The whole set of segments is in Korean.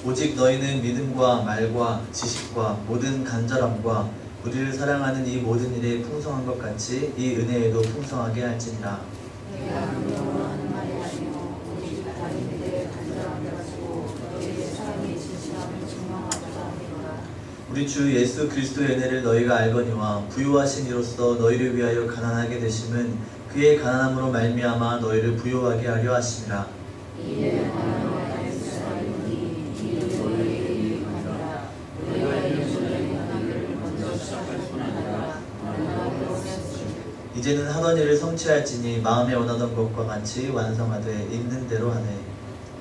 오직 너희는 믿음과 말과 지식과 모든 간절함과 우리를 사랑하는 이 모든 일에 풍성한 것 같이 이 은혜에도 풍성하게 할지니라. 내가 명령으로 하는 말이 아니요 오직 다른 이들의 간절함을 가지고 너희의 사랑의 진실함을 증명하고자 함이로라. 우리 주 예수 그리스도의 은혜를 너희가 알거니와 부유하신 이로써 너희를 위하여 가난하게 되심은 그의 가난함으로 말미암아 너희를 부유하게 하려 하심이라. 이에 하나님의 다윗사람이니 이는 너희에게 유익하니라. 우리가 이전에 하나님을 먼저 시작할 뿐 아니라 마지막으로 세우시리라. 이제는 하던 일을 성취할지니 마음에 원하던 것과 같이 완성하되 있는 대로 하네.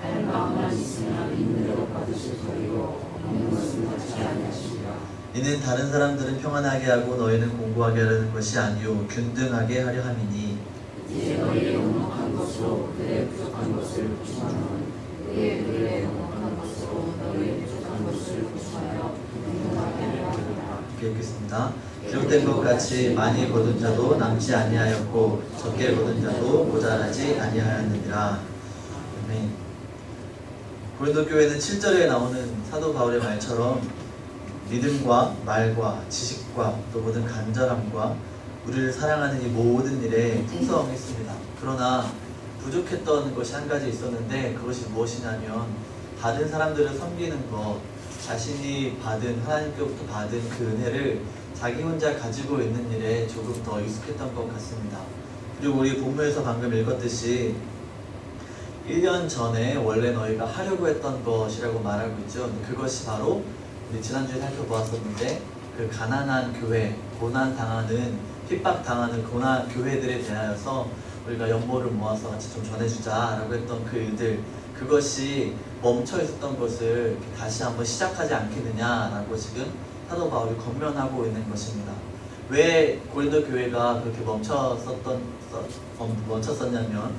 할 마음만 있으면 있는 대로 받으실 터이요 없는 것은 받지 아니하시리라. 이는 다른 사람들은 평안하게 하고 너희는 공고하게 하려는 것이 아니요 균등하게 하려 함이니. 이제 너희의 넉넉한 것으로 그의 부족한 것을 보충하는 그의 넉넉한 것으로 너희의 부족한 것을 보충하여 균등하게 하려 함이라. 읽겠습니다. 기록된 것 같이 많이 거둔 자도 남지 아니하였고 적게 거둔 자도 모자라지 아니하였느니라. 아멘. 고린도 교회는 7절에 나오는 사도 바울의 말처럼 믿음과 말과 지식과 또 모든 간절함과 우리를 사랑하는 이 모든 일에 풍성했습니다. 그러나 부족했던 것이 한 가지 있었는데 그것이 무엇이냐면 다른 사람들을 섬기는 것, 자신이 받은 하나님께로부터 받은 그 은혜를 자기 혼자 가지고 있는 일에 조금 더 익숙했던 것 같습니다. 그리고 우리 본문에서 방금 읽었듯이 1년 전에 원래 너희가 하려고 했던 것이라고 말하고 있죠. 그것이 바로 우리 지난주에 살펴보았었는데 그 가난한 교회, 고난당하는, 핍박당하는 교회들에 대하여서 우리가 연보를 모아서 같이 좀 전해주자라고 했던 그 일들, 그것이 멈춰 있었던 것을 다시 한번 시작하지 않겠느냐라고 지금 사도 바울이 권면하고 있는 것입니다. 왜 고린도 교회가 그렇게 멈췄었냐면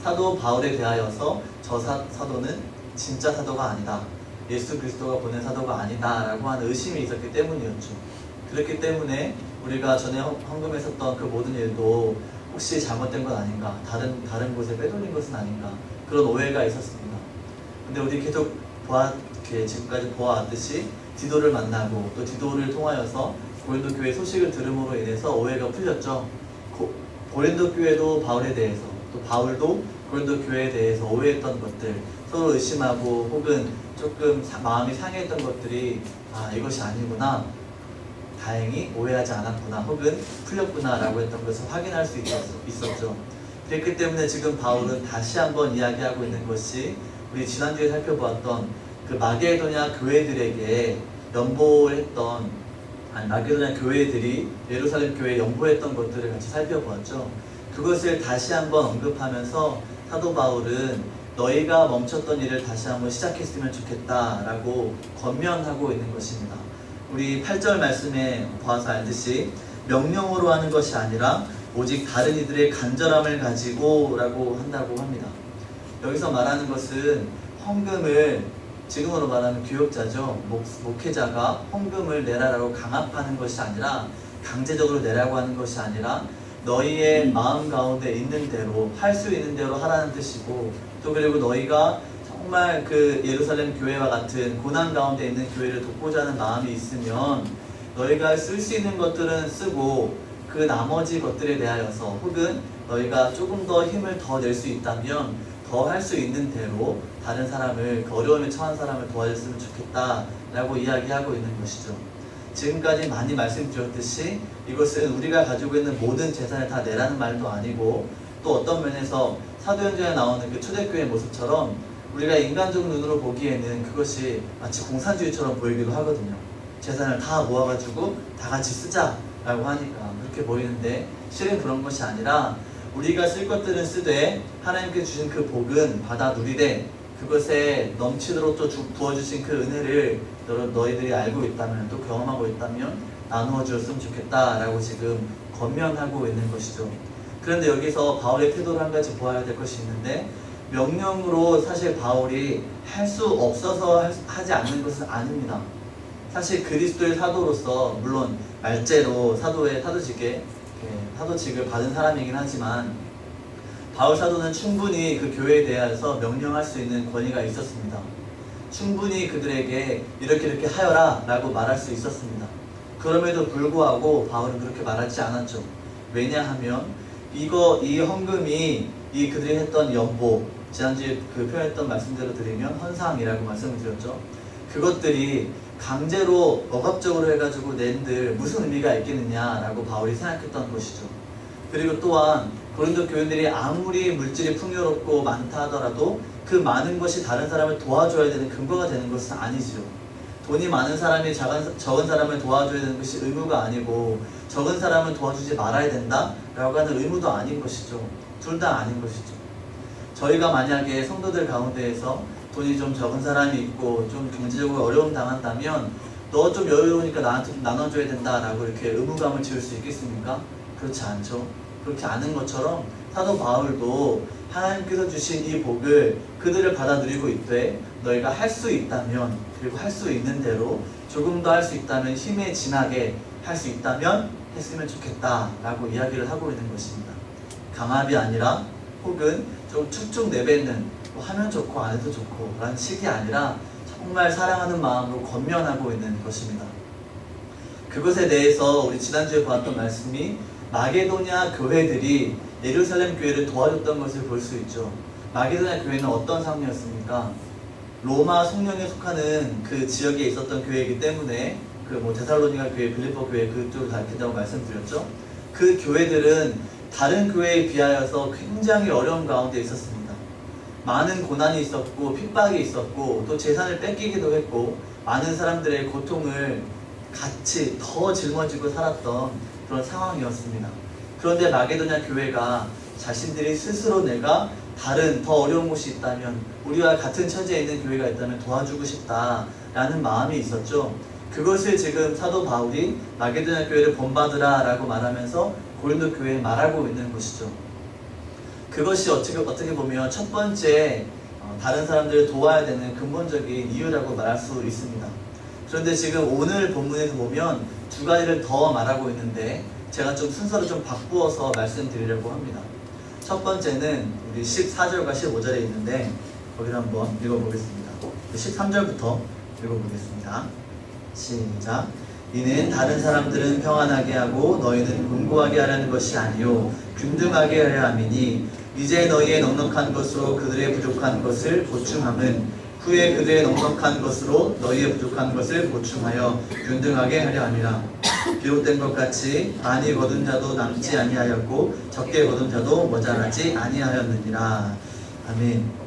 사도 바울에 대하여서 저 사도는 진짜 사도가 아니다, 예수 그리스도가 보낸 사도가 아니다 라고 하는 의심이 있었기 때문이었죠. 그렇기 때문에 우리가 전에 헌금했었던 그 모든 일도 혹시 잘못된 건 아닌가, 다른 곳에 빼돌린 것은 아닌가, 그런 오해가 있었습니다. 근데 우리 계속 지금까지 보아왔듯이 디도를 만나고 또 디도를 통하여서 고린도 교회 소식을 들음으로 인해서 오해가 풀렸죠. 고린도 교회도 바울에 대해서, 또 바울도 고린도 교회에 대해서 오해했던 것들, 서로 의심하고 혹은 조금 마음이 상했던 것들이 이것이 아니구나, 다행히 오해하지 않았구나, 혹은 풀렸구나 라고 했던 것을 확인할 수 있었죠. 그렇기 때문에 지금 바울은 다시 한번 이야기하고 있는 것이 우리 지난주에 살펴보았던 그 마게도냐 교회들에게 연보했던, 마게도냐 교회들이 예루살렘 교회에 연보했던 것들을 같이 살펴보았죠. 그것을 다시 한번 언급하면서 사도 바울은 너희가 멈췄던 일을 다시 한번 시작했으면 좋겠다라고 권면하고 있는 것입니다. 우리 8절 말씀에 보아서 알듯이 명령으로 하는 것이 아니라 오직 다른 이들의 간절함을 가지고 라고 한다고 합니다. 여기서 말하는 것은 헌금을, 지금으로 말하면 교역자죠. 목회자가 헌금을 내라라고 강압하는 것이 아니라, 강제적으로 내라고 하는 것이 아니라 너희의 마음 가운데 있는 대로, 할 수 있는 대로 하라는 뜻이고, 또 그리고 너희가 정말 그 예루살렘 교회와 같은 고난 가운데 있는 교회를 돕고자 하는 마음이 있으면 너희가 쓸 수 있는 것들은 쓰고 그 나머지 것들에 대하여서, 혹은 너희가 조금 더 힘을 더 낼 수 있다면 더 할 수 있는 대로 다른 사람을, 그 어려움에 처한 사람을 도와줬으면 좋겠다라고 이야기하고 있는 것이죠. 지금까지 많이 말씀드렸듯이 이것은 우리가 가지고 있는 모든 재산을 다 내라는 말도 아니고, 또 어떤 면에서 사도행전에 나오는 그 초대교회 모습처럼 우리가 인간적 눈으로 보기에는 그것이 마치 공산주의처럼 보이기도 하거든요. 재산을 다 모아가지고 다 같이 쓰자라고 하니까 그렇게 보이는데, 실은 그런 것이 아니라 우리가 쓸 것들은 쓰되 하나님께 주신 그 복은 받아 누리되 그것에 넘치도록 또 부어주신 그 은혜를 너희들이 알고 있다면, 또 경험하고 있다면 나누어 주었으면 좋겠다라고 지금 권면하고 있는 것이죠. 그런데 여기서 바울의 태도를 한 가지 보아야 될 것이 있는데, 명령으로 사실 바울이 할 수 없어서 하지 않는 것은 아닙니다. 사실 그리스도의 사도로서, 물론 말제로 사도직을 받은 사람이긴 하지만 바울 사도는 충분히 그 교회에 대해서 명령할 수 있는 권위가 있었습니다. 충분히 그들에게 이렇게 하여라 라고 말할 수 있었습니다. 그럼에도 불구하고 바울은 그렇게 말하지 않았죠. 왜냐하면 이 헌금이 이 그들이 했던 연보, 지난주에 그 표현했던 말씀대로 드리면 헌상이라고 말씀을 드렸죠. 그것들이 강제로 억압적으로 해가지고 낸들 무슨 의미가 있겠느냐라고 바울이 생각했던 것이죠. 그리고 또한 고린도 교인들이 아무리 물질이 풍요롭고 많다 하더라도 그 많은 것이 다른 사람을 도와줘야 되는 근거가 되는 것은 아니죠. 돈이 많은 사람이 적은 사람을 도와줘야 되는 것이 의무가 아니고 적은 사람을 도와주지 말아야 된다 라고 하는 의무도 아닌 것이죠. 둘 다 아닌 것이죠. 저희가 만약에 성도들 가운데에서 돈이 좀 적은 사람이 있고 좀 경제적으로 어려움 당한다면 너 좀 여유로우니까 나한테 좀 나눠줘야 된다 라고 이렇게 의무감을 지을 수 있겠습니까? 그렇지 않죠. 그렇게 아는 것처럼 사도 바울도 하나님께서 주신 이 복을 그들을 받아들이고 있되 너희가 할 수 있다면, 그리고 할 수 있는 대로 조금 더 할 수 있다면, 힘에 진하게 할 수 있다면 했으면 좋겠다 라고 이야기를 하고 있는 것입니다. 강압이 아니라 혹은 좀 축축 내뱉는 뭐 하면 좋고 안 해도 좋고 라는 식이 아니라 정말 사랑하는 마음으로 권면하고 있는 것입니다. 그것에 대해서 우리 지난주에 보았던 말씀이 마게도냐 교회들이 예루살렘 교회를 도와줬던 것을 볼 수 있죠. 마게도냐 교회는 어떤 상황이었습니까? 로마 성령에 속하는 그 지역에 있었던 교회이기 때문에 그 뭐 데살로니가 교회, 빌립보 교회 그쪽을 가리킨다고 말씀드렸죠. 그 교회들은 다른 교회에 비하여서 굉장히 어려운 가운데 있었습니다. 많은 고난이 있었고 핍박이 있었고 또 재산을 뺏기기도 했고 많은 사람들의 고통을 같이 더 짊어지고 살았던 그런 상황이었습니다. 그런데 마게도냐 교회가 자신들이 스스로 내가 다른 더 어려운 곳이 있다면, 우리와 같은 처지에 있는 교회가 있다면 도와주고 싶다라는 마음이 있었죠. 그것을 지금 사도 바울이 마게도냐 교회를 본받으라 라고 말하면서 고린도 교회에 말하고 있는 것이죠. 그것이 어떻게 보면 첫 번째 다른 사람들을 도와야 되는 근본적인 이유라고 말할 수 있습니다. 그런데 지금 오늘 본문에서 보면 두 가지를 더 말하고 있는데 제가 좀 순서를 좀 바꾸어서 말씀드리려고 합니다. 첫 번째는 우리 14절과 15절에 있는데 거기를 한번 읽어보겠습니다. 13절부터 읽어보겠습니다. 시작. 이는 다른 사람들은 평안하게 하고 너희는 공고하게 하려는 것이 아니요 균등하게 하려 함이니 이제 너희의 넉넉한 것으로 그들의 부족한 것을 보충함은 후에 그들의 넉넉한 것으로 너희의 부족한 것을 보충하여 균등하게 하려 함이라. 비롯된 것 같이 많이 거둔 자도 남지 아니하였고 적게 거둔 자도 모자라지 아니하였느니라. 아멘.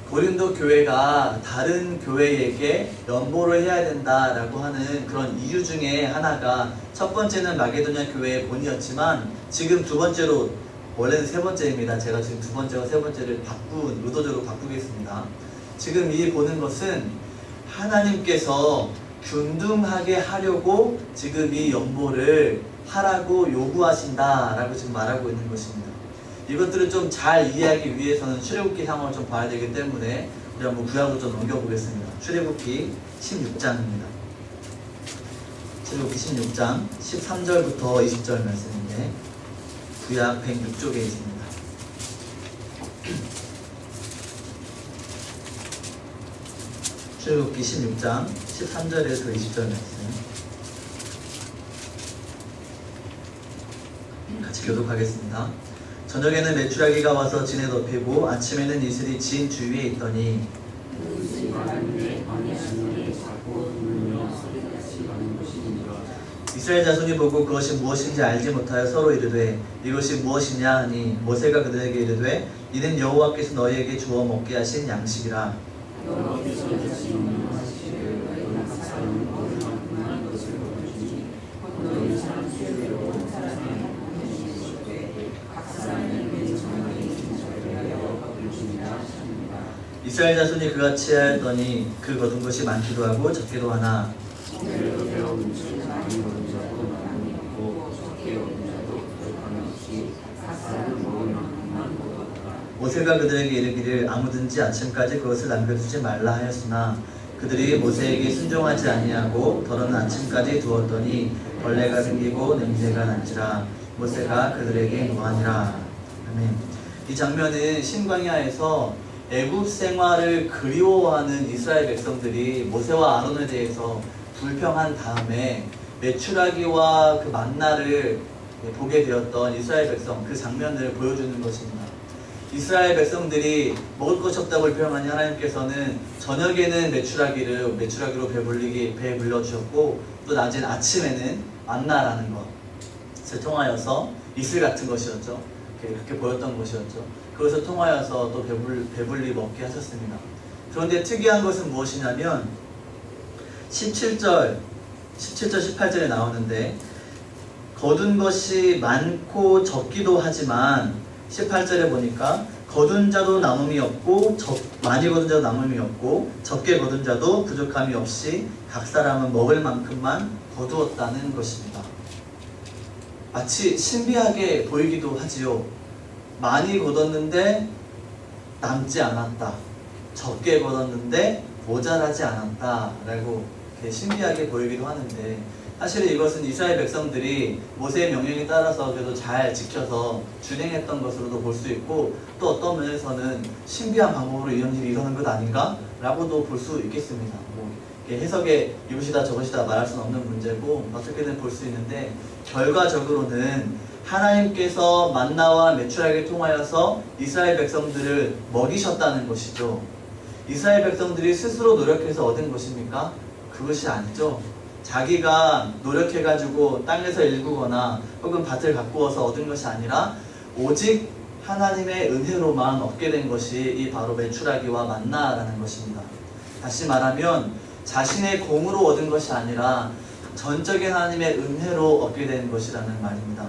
고린도 교회가 다른 교회에게 연보를 해야 된다라고 하는 그런 이유 중에 하나가, 첫 번째는 마게도냐 교회의 본이었지만 지금 두 번째로, 원래는 세 번째입니다. 제가 지금 두 번째와 세 번째를 의도적으로 바꾸겠습니다. 지금 이 보는 것은 하나님께서 균등하게 하려고 지금 이 연보를 하라고 요구하신다라고 지금 말하고 있는 것입니다. 이것들을 좀 잘 이해하기 위해서는 출애굽기 상황을 좀 봐야 되기 때문에 우리 한번 구약으로 좀 넘겨보겠습니다. 출애굽기 16장입니다. 출애굽기 16장 13절부터 20절 말씀인데 구약 106쪽에 있습니다. 출애굽기 16장 13절에서 20절 말씀 같이 교독하겠습니다. 저녁에는 메추라기가 와서 진에 덮이고 아침에는 이슬이 진 주위에 있더니 이스라엘 자손이 보고 그것이 무엇인지 알지 못하여 서로 이르되 이것이 무엇이냐 하니 모세가 그들에게 이르되 이는 여호와께서 너희에게 주어 먹게 하신 양식이라. 이스라엘 자손이 그같이 하였더니 그 거둔 것이 많기도 하고 적기도 하나 모세가 그들에게 이르기를 아무든지 아침까지 그것을 남겨두지 말라 하였으나 그들이 모세에게 순종하지 아니하고 더러는 아침까지 두었더니 벌레가 생기고 냄새가 난지라. 모세가 그들에게 노하니라. 아멘. 이 장면은 신광야에서 애굽 생활을 그리워하는 이스라엘 백성들이 모세와 아론에 대해서 불평한 다음에 메추라기와 그 만나를 보게 되었던 이스라엘 백성, 그 장면을 보여주는 것입니다. 이스라엘 백성들이 먹을 것이 없다고 불평하니 하나님께서는 저녁에는 메추라기로 배 물려주셨고, 또 낮엔 아침에는 만나라는 것을 통하여서 이슬 같은 것이었죠. 그렇게 보였던 것이었죠. 그것을 통하여서 또 배불리 먹게 하셨습니다. 그런데 특이한 것은 무엇이냐면 17절, 18절에 나오는데, 거둔 것이 많고 적기도 하지만 18절에 보니까 거둔 자도 남음이 없고 많이 거둔 자도 남음이 없고 적게 거둔 자도 부족함이 없이 각 사람은 먹을 만큼만 거두었다는 것입니다. 마치 신비하게 보이기도 하지요. 많이 거뒀는데 남지 않았다, 적게 거뒀는데 모자라지 않았다 라고 신비하게 보이기도 하는데, 사실 이것은 이스라엘 백성들이 모세의 명령에 따라서 그래도 잘 지켜서 준행했던 것으로도 볼 수 있고, 또 어떤 면에서는 신비한 방법으로 이런 일이 일어난 것 아닌가? 라고도 볼 수 있겠습니다. 해석에 이것이다 저것이다 말할 수는 없는 문제고 어떻게든 볼 수 있는데, 결과적으로는 하나님께서 만나와 메추라기를 통하여서 이스라엘 백성들을 먹이셨다는 것이죠. 이스라엘 백성들이 스스로 노력해서 얻은 것입니까? 그것이 아니죠. 자기가 노력해가지고 땅에서 일구거나 혹은 밭을 가꾸어서 얻은 것이 아니라 오직 하나님의 은혜로만 얻게 된 것이 이 바로 메추라기와 만나라는 것입니다. 다시 말하면 자신의 공으로 얻은 것이 아니라 전적인 하나님의 은혜로 얻게 된 것이라는 말입니다.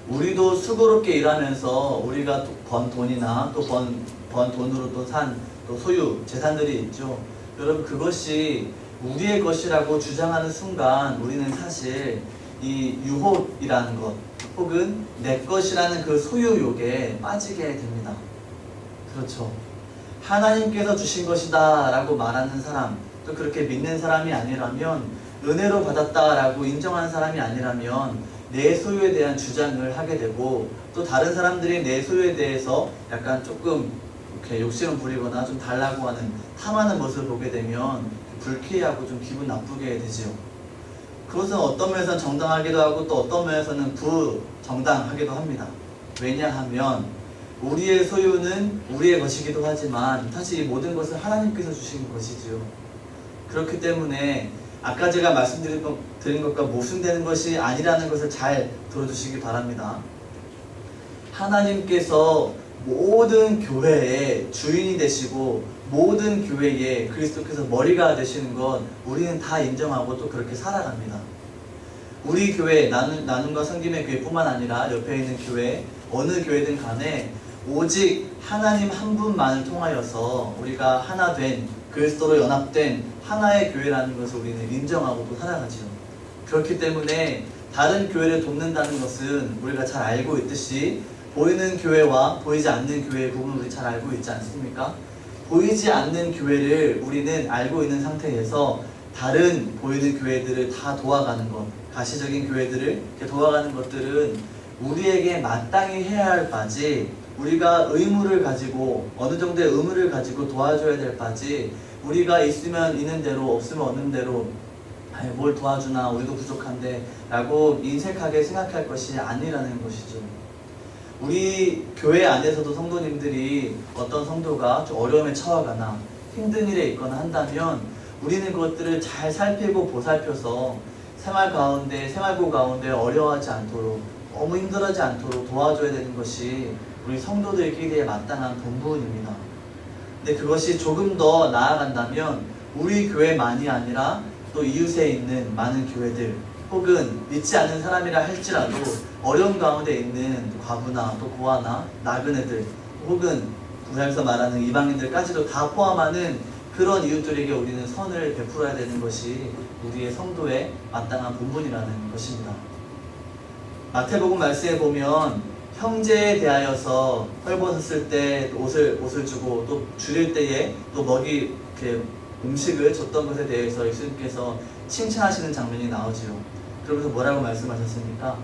우리도 수고롭게 일하면서 우리가 번 돈이나 또 번 돈으로 또 산 또 소유 재산들이 있죠. 여러분, 그것이 우리의 것이라고 주장하는 순간 우리는 사실 이 유혹이라는 것 혹은 내 것이라는 그 소유욕에 빠지게 됩니다. 그렇죠. 하나님께서 주신 것이다 라고 말하는 사람, 또 그렇게 믿는 사람이 아니라면, 은혜로 받았다 라고 인정하는 사람이 아니라면 내 소유에 대한 주장을 하게 되고, 또 다른 사람들이 내 소유에 대해서 약간 조금 이렇게 욕심을 부리거나 좀 달라고 하는 탐하는 모습을 보게 되면 불쾌하고 좀 기분 나쁘게 되지요. 그것은 어떤 면에서는 정당하기도 하고 또 어떤 면에서는 부정당하기도 합니다. 왜냐하면 우리의 소유는 우리의 것이기도 하지만 사실 이 모든 것을 하나님께서 주신 것이지요. 그렇기 때문에 아까 제가 말씀드린 것과 모순되는 것이 아니라는 것을 잘 들어주시기 바랍니다. 하나님께서 모든 교회의 주인이 되시고 모든 교회에 그리스도께서 머리가 되시는 것 우리는 다 인정하고 또 그렇게 살아갑니다. 우리 교회, 나눔과 섬김의 교회뿐만 아니라 옆에 있는 교회, 어느 교회든 간에 오직 하나님 한 분만을 통하여서 우리가 하나 된, 그리스도로 연합된 하나의 교회라는 것을 우리는 인정하고 또 살아가죠. 그렇기 때문에 다른 교회를 돕는다는 것은 우리가 잘 알고 있듯이 보이는 교회와 보이지 않는 교회의 부분을 우리 잘 알고 있지 않습니까? 보이지 않는 교회를 우리는 알고 있는 상태에서 다른 보이는 교회들을 다 도와가는 것, 가시적인 교회들을 도와가는 것들은 우리에게 마땅히 해야 할 바지, 우리가 의무를 가지고 어느 정도의 의무를 가지고 도와줘야 될 바지, 우리가 있으면 있는 대로 없으면 없는 대로 뭘 도와주나 우리도 부족한데 라고 인색하게 생각할 것이 아니라는 것이죠. 우리 교회 안에서도 성도님들이 어떤 성도가 좀 어려움에 처하거나 힘든 일에 있거나 한다면 우리는 그것들을 잘 살피고 보살펴서 생활고 가운데 어려워하지 않도록, 너무 힘들어하지 않도록 도와줘야 되는 것이 우리 성도들끼리의 마땅한 본분입니다. 근데 그것이 조금 더 나아간다면 우리 교회만이 아니라 또 이웃에 있는 많은 교회들 혹은 믿지 않는 사람이라 할지라도 어려운 가운데 있는 과부나 또 고아나 나그네들 혹은 구약에서 말하는 이방인들까지도 다 포함하는 그런 이웃들에게 우리는 선을 베풀어야 되는 것이 우리의 성도의 마땅한 본분이라는 것입니다. 마태복음 말씀에 보면 형제에 대하여서 헐벗었을 때 옷을 주고 또 줄일 때에 또 먹이 음식을 줬던 것에 대해서 예수님께서 칭찬하시는 장면이 나오지요. 그러면서 뭐라고 말씀하셨습니까?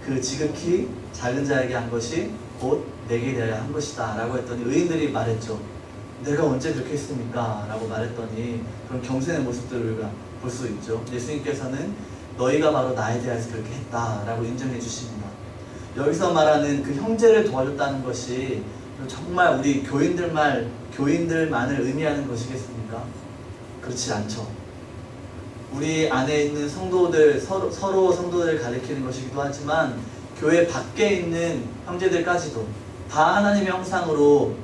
그 지극히 작은 자에게 한 것이 곧 내게 대하여 한 것이다 라고 했더니 의인들이 말했죠. 내가 언제 그렇게 했습니까? 라고 말했더니 그런 겸손의 모습들을 우리가 볼 수 있죠. 예수님께서는 너희가 바로 나에 대해서 그렇게 했다 라고 인정해 주십니다. 여기서 말하는 그 형제를 도와줬다는 것이 정말 우리 교인들만을 의미하는 것이겠습니까? 그렇지 않죠. 우리 안에 있는 성도들, 서로 성도들을 가리키는 것이기도 하지만 교회 밖에 있는 형제들까지도 다 하나님의 형상으로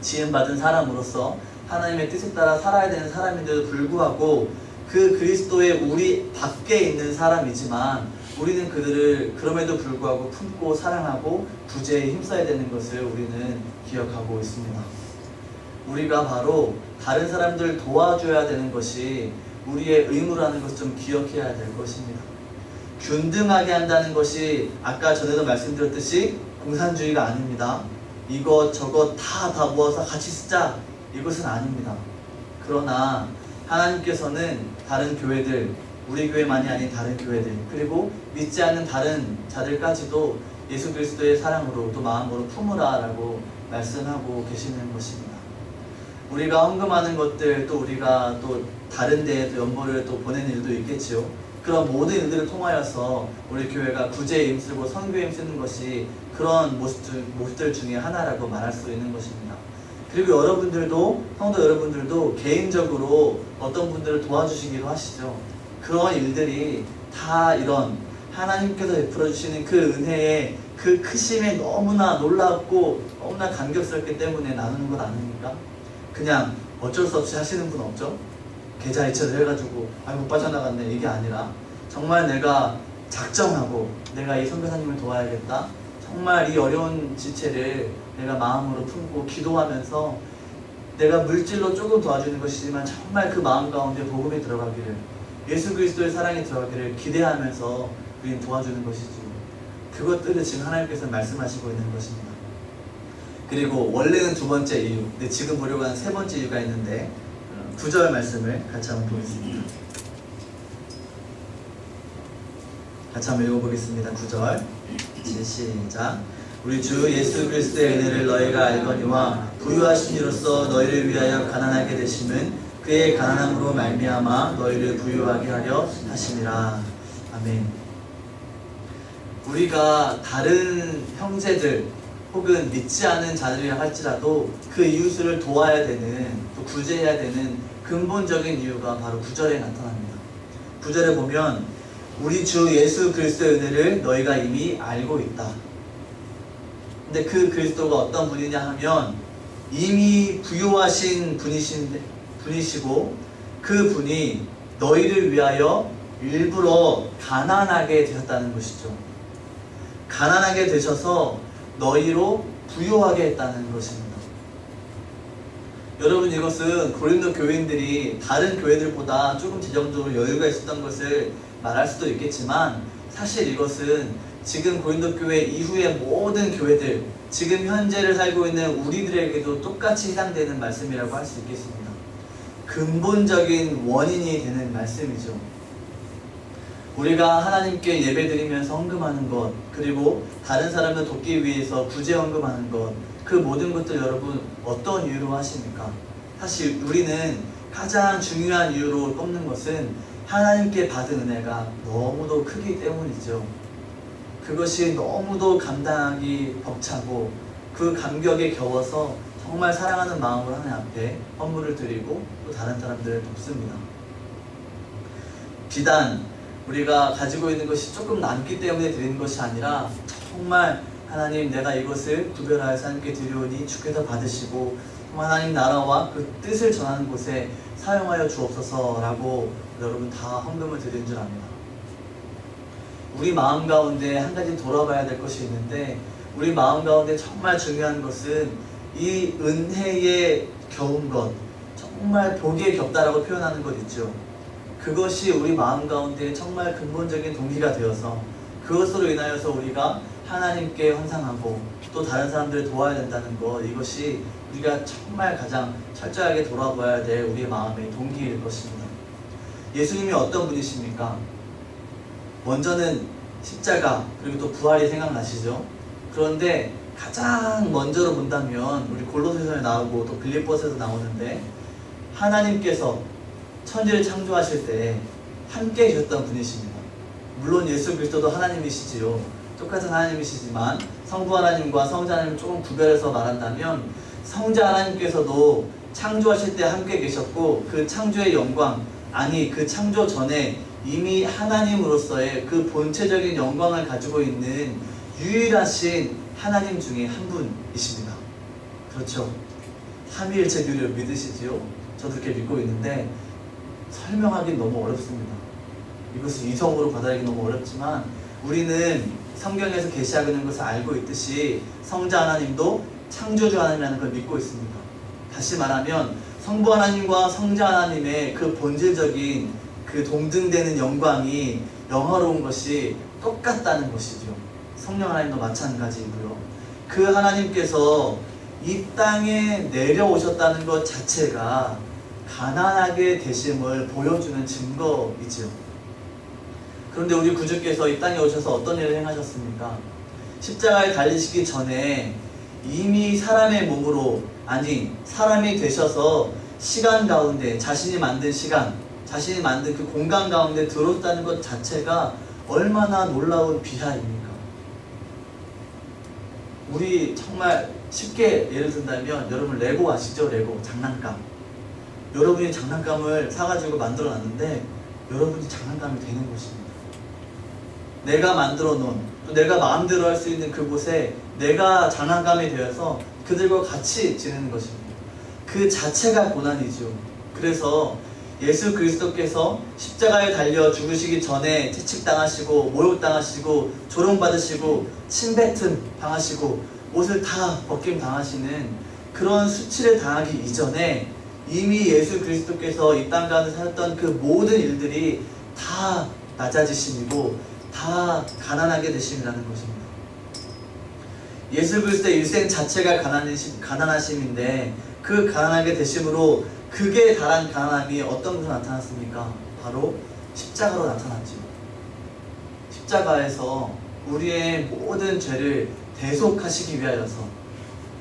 지음받은 사람으로서 하나님의 뜻에 따라 살아야 되는 사람인데도 불구하고 그 그리스도의 우리 밖에 있는 사람이지만 우리는 그들을 그럼에도 불구하고 품고 사랑하고 구제에 힘써야 되는 것을 우리는 기억하고 있습니다. 우리가 바로 다른 사람들 도와줘야 되는 것이 우리의 의무라는 것을 좀 기억해야 될 것입니다. 균등하게 한다는 것이 아까 전에도 말씀드렸듯이 공산주의가 아닙니다. 이것저것 다 모아서 같이 쓰자, 이것은 아닙니다. 그러나 하나님께서는 다른 교회들, 우리 교회만이 아닌 다른 교회들, 그리고 믿지 않는 다른 자들까지도 예수 그리스도의 사랑으로 또 마음으로 품으라 라고 말씀하고 계시는 것입니다. 우리가 헌금하는 것들, 또 우리가 또 다른 데에 또 연보를 또 보내는 일도 있겠지요. 그런 모든 일들을 통하여서 우리 교회가 구제에 힘쓰고 선교에 힘쓰는 것이 그런 모습들 중에 하나라고 말할 수 있는 것입니다. 그리고 여러분들도, 성도 여러분들도 개인적으로 어떤 분들을 도와주시기도 하시죠. 그런 일들이 다 이런 하나님께서 베풀어 주시는 그 은혜의 그 크심에 너무나 놀랍고 너무나 감격스럽기 때문에 나누는 것 아닙니까? 그냥 어쩔 수 없이 하시는 분 없죠? 계좌 이체를 해가지고 못 빠져나갔네, 이게 아니라 정말 내가 작정하고 내가 이 선교사님을 도와야겠다, 정말 이 어려운 지체를 내가 마음으로 품고 기도하면서 내가 물질로 조금 도와주는 것이지만 정말 그 마음 가운데 복음이 들어가기를, 예수 그리스도의 사랑이 들어가기를 기대하면서 우리는 도와주는 것이지. 그것들을 지금 하나님께서 말씀하시고 있는 것입니다. 그리고 원래는 두 번째 이유, 근데 지금 보려고 하는 세 번째 이유가 있는데 9절 말씀을 같이 한번 보겠습니다. 같이 한번 읽어보겠습니다. 9절 시작. 우리 주 예수 그리스도의 은혜를 너희가 알거니와 부유하신 이로써 너희를 위하여 가난하게 되심은 그의 가난함으로 말미암아 너희를 부유하게 하려 하심이라. 아멘. 우리가 다른 형제들 혹은 믿지 않은 자들이라 할지라도 그 이웃을 도와야 되는, 또 구제해야 되는 근본적인 이유가 바로 9절에 나타납니다. 9절에 보면 우리 주 예수 그리스도의 은혜를 너희가 이미 알고 있다. 근데 그 그리스도가 어떤 분이냐 하면 이미 부유하신 분이시고 그 분이 너희를 위하여 일부러 가난하게 되셨다는 것이죠. 가난하게 되셔서 너희로 부유하게 했다는 것입니다. 여러분, 이것은 고린도 교인들이 다른 교회들보다 조금 재정적으로 여유가 있었던 것을 말할 수도 있겠지만 사실 이것은 지금 고린도 교회 이후의 모든 교회들, 지금 현재를 살고 있는 우리들에게도 똑같이 해당되는 말씀이라고 할 수 있겠습니다. 근본적인 원인이 되는 말씀이죠. 우리가 하나님께 예배드리면서 헌금하는 것, 그리고 다른 사람을 돕기 위해서 구제 헌금하는 것, 그 모든 것들 여러분 어떤 이유로 하십니까? 사실 우리는 가장 중요한 이유로 꼽는 것은 하나님께 받은 은혜가 너무도 크기 때문이죠. 그것이 너무도 감당하기 벅차고 그 감격에 겨워서 정말 사랑하는 마음으로 하나님 앞에 헌물을 드리고 또 다른 사람들을 돕습니다. 비단 우리가 가지고 있는 것이 조금 남기 때문에 드리는 것이 아니라 정말 하나님, 내가 이것을 구별하여서 하나님께 드리오니 주께서 받으시고 하나님 나라와 그 뜻을 전하는 곳에 사용하여 주옵소서라고 여러분 다 헌금을 드리는 줄 압니다. 우리 마음 가운데 한 가지 돌아봐야 될 것이 있는데, 우리 마음 가운데 정말 중요한 것은 이 은혜에 겨운 것, 정말 보기에 겹다라고 표현하는 것 있죠. 그것이 우리 마음 가운데 정말 근본적인 동기가 되어서 그것으로 인하여서 우리가 하나님께 헌상하고 또 다른 사람들을 도와야 된다는 것, 이것이 우리가 정말 가장 철저하게 돌아봐야 될 우리의 마음의 동기일 것입니다. 예수님이 어떤 분이십니까? 먼저는 십자가 그리고 또 부활이 생각나시죠? 그런데 가장 먼저로 본다면 우리 골로새서에 나오고 또 빌립보서에서 나오는데 하나님께서 천지를 창조하실 때 함께 계셨던 분이십니다. 물론 예수 그리스도도 하나님이시지요. 똑같은 하나님이시지만 성부 하나님과 성자 하나님을 조금 구별해서 말한다면 성자 하나님께서도 창조하실 때 함께 계셨고 그 창조의 영광, 아니 그 창조 전에 이미 하나님으로서의 그 본체적인 영광을 가지고 있는 유일하신 하나님 중에 한 분이십니다. 그렇죠? 삼위일체교를 믿으시지요? 저도 그렇게 믿고 있는데 설명하기는 너무 어렵습니다. 이것을 이성으로 받아들이기 너무 어렵지만 우리는 성경에서 계시하고 있는 것을 알고 있듯이 성자 하나님도 창조주 하나님이라는 걸 믿고 있습니다. 다시 말하면 성부 하나님과 성자 하나님의 그 본질적인 그 동등되는 영광이 영화로운 것이 똑같다는 것이죠. 성령 하나님도 마찬가지이고요. 그 하나님께서 이 땅에 내려오셨다는 것 자체가 가난하게 되심을 보여주는 증거이지요. 그런데 우리 구주께서 이 땅에 오셔서 어떤 일을 행하셨습니까? 십자가에 달리시기 전에 이미 사람의 몸으로, 아니 사람이 되셔서 시간 가운데 자신이 만든 시간, 자신이 만든 그 공간 가운데 들어왔다는 것 자체가 얼마나 놀라운 비하입니까? 우리 정말 쉽게 예를 든다면 여러분 레고 아시죠? 레고 장난감. 여러분이 장난감을 사가지고 만들어 놨는데 여러분이 장난감이 되는 것입니다. 내가 만들어 놓은, 또 내가 마음대로 할 수 있는 그곳에 내가 장난감이 되어서 그들과 같이 지내는 것입니다. 그 자체가 고난이죠. 그래서 예수 그리스도께서 십자가에 달려 죽으시기 전에 채찍당하시고 모욕당하시고 조롱받으시고 침뱉음 당하시고 옷을 다 벗김 당하시는 그런 수치를 당하기 이전에 이미 예수 그리스도께서 이 땅 가운데 사셨던 그 모든 일들이 다 낮아지심이고 다 가난하게 되심이라는 것입니다. 예수 그리스도의 일생 자체가 가난하심인데 그 가난하게 되심으로 극에 달한 가난함이 어떤 것으로 나타났습니까? 바로 십자가로 나타났죠. 십자가에서 우리의 모든 죄를 대속하시기 위하여서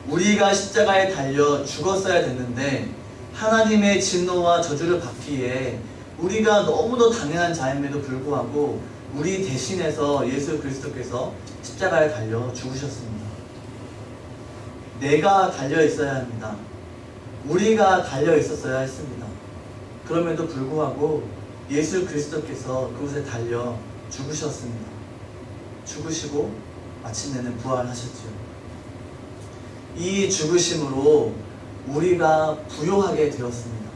우리가 십자가에 달려 죽었어야 됐는데 하나님의 진노와 저주를 받기에 우리가 너무도 당연한 자임에도 불구하고 우리 대신해서 예수 그리스도께서 십자가에 달려 죽으셨습니다. 내가 달려 있어야 합니다. 우리가 달려 있었어야 했습니다. 그럼에도 불구하고 예수 그리스도께서 그곳에 달려 죽으셨습니다. 죽으시고 마침내는 부활하셨죠. 이 죽으심으로 우리가 부요하게 되었습니다.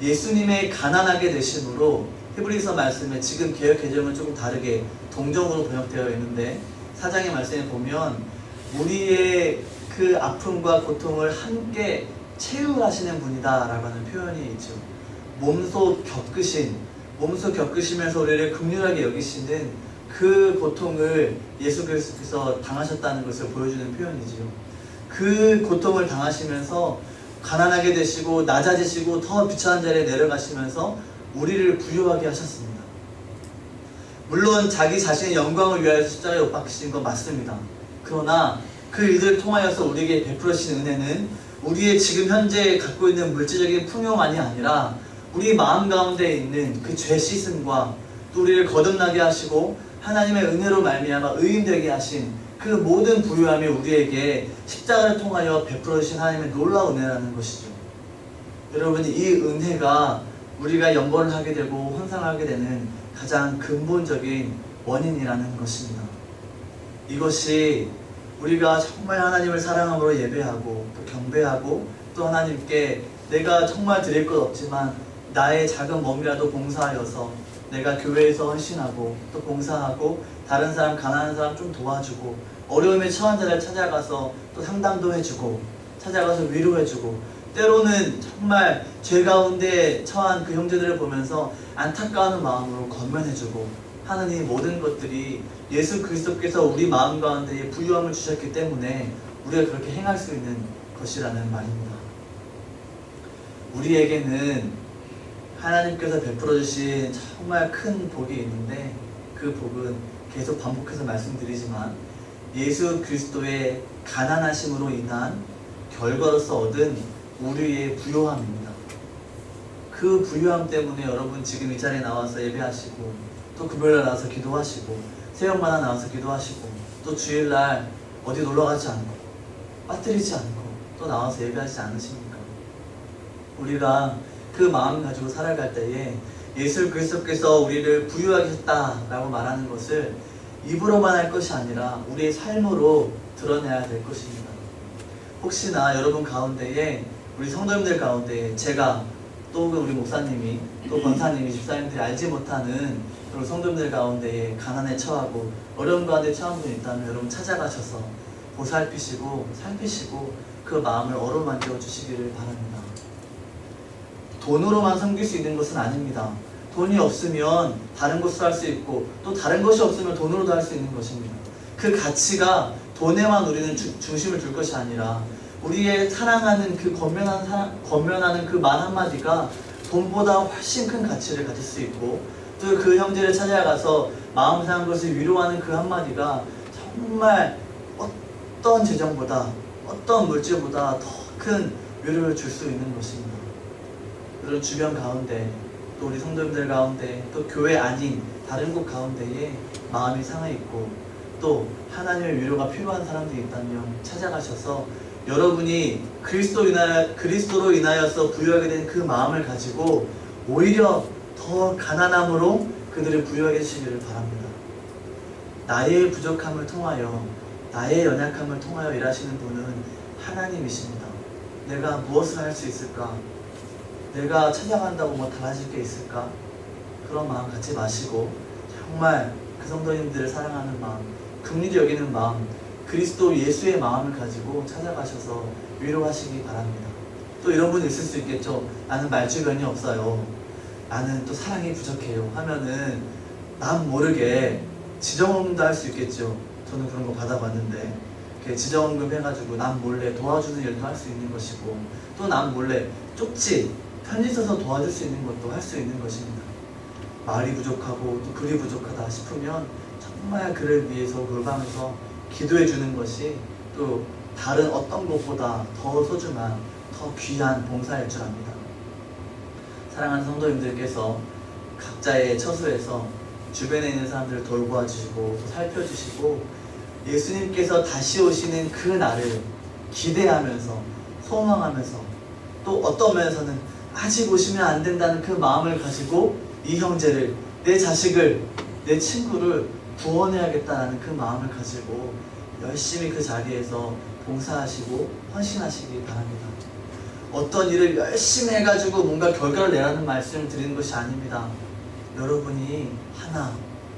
예수님의 가난하게 되심으로 히브리서 말씀에 지금 개역 개정은 조금 다르게 동정으로 번역되어 있는데 4장의 말씀에 보면 우리의 그 아픔과 고통을 함께 체휼하시는 분이다 라고 하는 표현이 있죠. 몸소 겪으시면서 우리를 긍휼하게 여기시는 그 고통을 예수 그리스도께서 당하셨다는 것을 보여주는 표현이지요. 그 고통을 당하시면서 가난하게 되시고 낮아지시고 더 비천한 자리에 내려가시면서 우리를 부유하게 하셨습니다. 물론 자기 자신의 영광을 위하여 십자가에 못 박히신 건 맞습니다. 그러나 그 일들을 통하여서 우리에게 베풀으신 은혜는 우리의 지금 현재 갖고 있는 물질적인 풍요만이 아니라 우리 마음 가운데 있는 그 죄 씻음과 또 우리를 거듭나게 하시고 하나님의 은혜로 말미암아 의인되게 하신 그 모든 부유함이 우리에게 십자가를 통하여 베풀어주신 하나님의 놀라운 은혜라는 것이죠. 여러분, 이 은혜가 우리가 연보를 하게 되고 환상하게 되는 가장 근본적인 원인이라는 것입니다. 이것이 우리가 정말 하나님을 사랑함으로 예배하고 또 경배하고 또 하나님께 내가 정말 드릴 것 없지만 나의 작은 몸이라도 봉사하여서 내가 교회에서 헌신하고 또 봉사하고 다른 사람, 가난한 사람 좀 도와주고 어려움에 처한 자를 찾아가서 또 상담도 해주고 찾아가서 위로해주고 때로는 정말 죄 가운데 처한 그 형제들을 보면서 안타까운 마음으로 권면해주고 하는 이 모든 것들이 예수 그리스도께서 우리 마음 가운데 부유함을 주셨기 때문에 우리가 그렇게 행할 수 있는 것이라는 말입니다. 우리에게는 하나님께서 베풀어 주신 정말 큰 복이 있는데 그 복은 계속 반복해서 말씀드리지만 예수 그리스도의 가난하심으로 인한 결과로서 얻은 우리의 부요함입니다. 그 부요함 때문에 여러분 지금 이 자리에 나와서 예배하시고 또 금요일날 나와서 기도하시고 새벽마다 나와서 기도하시고 또 주일날 어디 놀러가지 않고 빠뜨리지 않고 또 나와서 예배하지 않으십니까? 우리가 그 마음 가지고 살아갈 때에 예수 그리스도께서 우리를 부유하게 했다라고 말하는 것을 입으로만 할 것이 아니라 우리의 삶으로 드러내야 될 것입니다. 혹시나 여러분 가운데에 우리 성도님들 가운데 제가 또 우리 목사님이 또 권사님이 집사님들이 알지 못하는 그리고 성도님들 가운데에 가난에 처하고 어려움 가운데 처한 분이 있다면 여러분 찾아가셔서 보살피시고 살피시고 그 마음을 어루만져 주시기를 바랍니다. 돈으로만 섬길 수 있는 것은 아닙니다. 돈이 없으면 다른 것을 할 수 있고 또 다른 것이 없으면 돈으로도 할 수 있는 것입니다. 그 가치가 돈에만 우리는 중심을 둘 것이 아니라 우리의 사랑하는 그 권면하는 그 말 한마디가 돈보다 훨씬 큰 가치를 가질 수 있고 또 그 형제를 찾아가서 마음 상한 것을 위로하는 그 한마디가 정말 어떤 재정보다 어떤 물질보다 더 큰 위로를 줄 수 있는 것입니다. 여러분 주변 가운데 또 우리 성도님들 가운데 또 교회 아닌 다른 곳 가운데에 마음이 상해 있고 또 하나님의 위로가 필요한 사람들이 있다면 찾아가셔서 여러분이 그리스도로 인하여서 부유하게 된 그 마음을 가지고 오히려 더 가난함으로 그들을 부유하게 해주시기를 바랍니다. 나의 부족함을 통하여 나의 연약함을 통하여 일하시는 분은 하나님이십니다. 내가 무엇을 할 수 있을까? 내가 찾아간다고 뭐 달라질 게 있을까? 그런 마음 갖지 마시고 정말 그 성도님들을 사랑하는 마음, 긍휼히 여기는 마음, 그리스도 예수의 마음을 가지고 찾아가셔서 위로하시기 바랍니다. 또 이런 분이 있을 수 있겠죠. 나는 말주변이 없어요. 나는 또 사랑이 부족해요. 하면은 남 모르게 지정헌금도 할 수 있겠죠. 저는 그런 거 받아봤는데 지정헌금 해가지고 남 몰래 도와주는 일도 할 수 있는 것이고 또 남 몰래 쪽지 편지 써서 도와줄 수 있는 것도 할 수 있는 것입니다. 말이 부족하고 또 글이 부족하다 싶으면 정말 그를 위해서 골방에서 기도해 주는 것이 또 다른 어떤 것보다 더 소중한 더 귀한 봉사일 줄 압니다. 사랑하는 성도님들께서 각자의 처소에서 주변에 있는 사람들을 돌보아 주시고 살펴주시고 예수님께서 다시 오시는 그 날을 기대하면서 소망하면서 또 어떤 면에서는 아직 오시면 안 된다는 그 마음을 가지고 이 형제를, 내 자식을, 내 친구를 구원해야겠다는 그 마음을 가지고 열심히 그 자리에서 봉사하시고 헌신하시기 바랍니다. 어떤 일을 열심히 해가지고 뭔가 결과를 내라는 말씀을 드리는 것이 아닙니다. 여러분이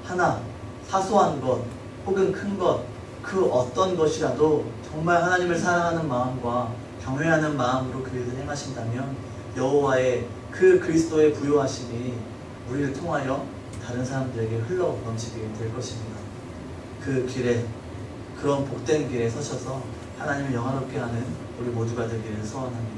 하나 사소한 것 혹은 큰 것 그 어떤 것이라도 정말 하나님을 사랑하는 마음과 경외하는 마음으로 그 일을 행하신다면 여호와의 그 그리스도의 부요하심이 우리를 통하여 다른 사람들에게 흘러 넘치게 될 것입니다. 그 길에 그런 복된 길에 서셔서 하나님을 영화롭게 하는 우리 모두가 되기를 소원합니다.